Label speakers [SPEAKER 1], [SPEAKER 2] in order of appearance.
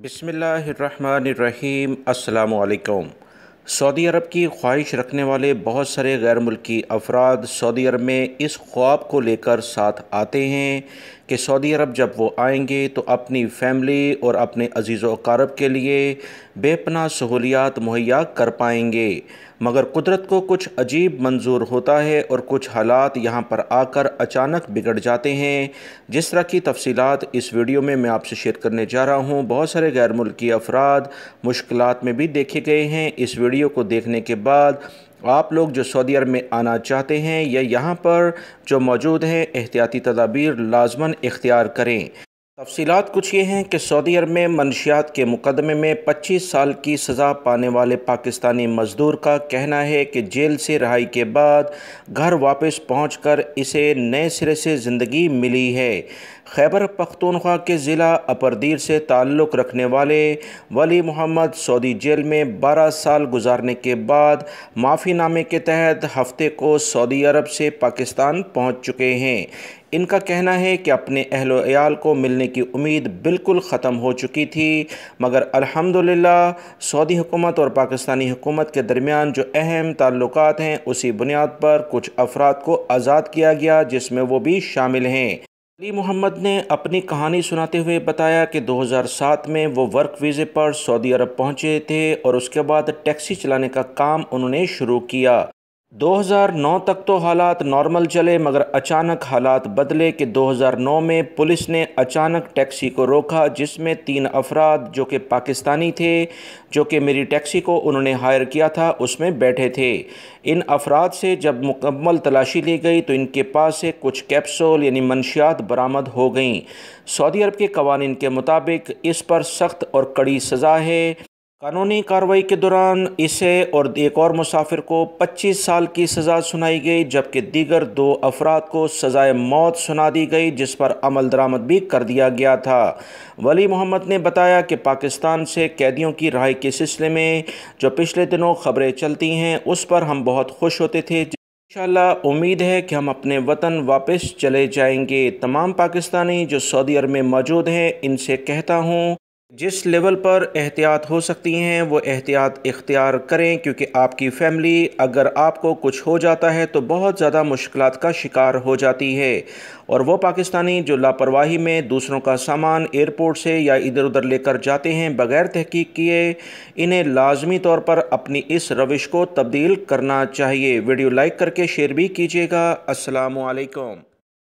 [SPEAKER 1] बिस्मिल्लाहिर्रहमानिर्रहीम। अस्सलामुअलैकुम। सऊदी अरब की ख्वाहिश रखने वाले बहुत सारे गैर मुल्की अफराद सऊदी अरब में इस ख्वाब को लेकर साथ आते हैं कि सऊदी अरब जब वो आएंगे तो अपनी फ़ैमिली और अपने अज़ीज़ व अक़ारब के लिए बेपनाह सहूलियात मुहैया कर पाएंगे, मगर कुदरत को कुछ अजीब मंजूर होता है और कुछ हालात यहाँ पर आकर अचानक बिगड़ जाते हैं। जिस तरह की तफसीलात इस वीडियो में मैं आपसे शेयर करने जा रहा हूँ। बहुत सारे गैर मुल्की अफराद मुश्किलात में भी देखे गए हैं। इस वीडियो को देखने के बाद आप लोग जो सऊदी अरब में आना चाहते हैं या यहाँ पर जो मौजूद हैं, एहतियाती तदाबीर लाजमन इख्तियार करें। तफसीलात कुछ ये हैं कि सऊदी अरब में मनशियात के मुकदमे में 25 साल की सज़ा पाने वाले पाकिस्तानी मज़दूर का कहना है कि जेल से रिहाई के बाद घर वापस पहुंचकर इसे नए सिरे से ज़िंदगी मिली है। खैबर पख्तूनख्वा के ज़िला अपरदीर से ताल्लुक़ रखने वाले वली मोहम्मद सऊदी जेल में 12 साल गुजारने के बाद माफ़ीनामे के तहत हफ्ते को सऊदी अरब से पाकिस्तान पहुंच चुके हैं। इनका कहना है कि अपने अहलो अयाल को मिलने की उम्मीद बिल्कुल ख़त्म हो चुकी थी, मगर अल्हम्दुलिल्लाह सऊदी हुकूमत और पाकिस्तानी हुकूमत के दरमियान जो अहम ताल्लुकात हैं, उसी बुनियाद पर कुछ अफराद को आज़ाद किया गया, जिसमें वो भी शामिल हैं। वली मोहम्मद ने अपनी कहानी सुनाते हुए बताया कि 2007 में वो वर्क वीज़े पर सऊदी अरब पहुंचे थे और उसके बाद टैक्सी चलाने का काम उन्होंने शुरू किया। 2009 तक तो हालात नॉर्मल चले, मगर अचानक हालात बदले कि 2009 में पुलिस ने अचानक टैक्सी को रोका, जिसमें 3 अफराद जो कि पाकिस्तानी थे, जो कि मेरी टैक्सी को उन्होंने हायर किया था, उसमें बैठे थे। इन अफराद से जब मुकम्मल तलाशी ली गई तो इनके पास से कुछ कैप्सूल यानी मंशियात बरामद हो गईं। सऊदी अरब के कवानीन के मुताबिक इस पर सख्त और कड़ी सज़ा है। कानूनी कार्रवाई के दौरान इसे और एक और मुसाफिर को 25 साल की सज़ा सुनाई गई, जबकि दीगर 2 अफराद को सज़ाए मौत सुना दी गई, जिस पर अमल दरामद भी कर दिया गया था। वली मोहम्मद ने बताया कि पाकिस्तान से कैदियों की रिहाई के सिलसिले में जो पिछले दिनों खबरें चलती हैं, उस पर हम बहुत खुश होते थे। इंशाअल्लाह उम्मीद है कि हम अपने वतन वापस चले जाएंगे। तमाम पाकिस्तानी जो सऊदी अरब में मौजूद हैं, इनसे कहता हूँ जिस लेवल पर एहतियात हो सकती हैं वो एहतियात इख्तियार करें, क्योंकि आपकी फ़ैमिली अगर आपको कुछ हो जाता है तो बहुत ज़्यादा मुश्किलात का शिकार हो जाती है। और वो पाकिस्तानी जो लापरवाही में दूसरों का सामान एयरपोर्ट से या इधर उधर लेकर जाते हैं बग़ैर तहकीक किए, इन्हें लाजमी तौर पर अपनी इस रविश को तब्दील करना चाहिए। वीडियो लाइक करके शेयर भी कीजिएगा। अस्सलामु अलैकुम।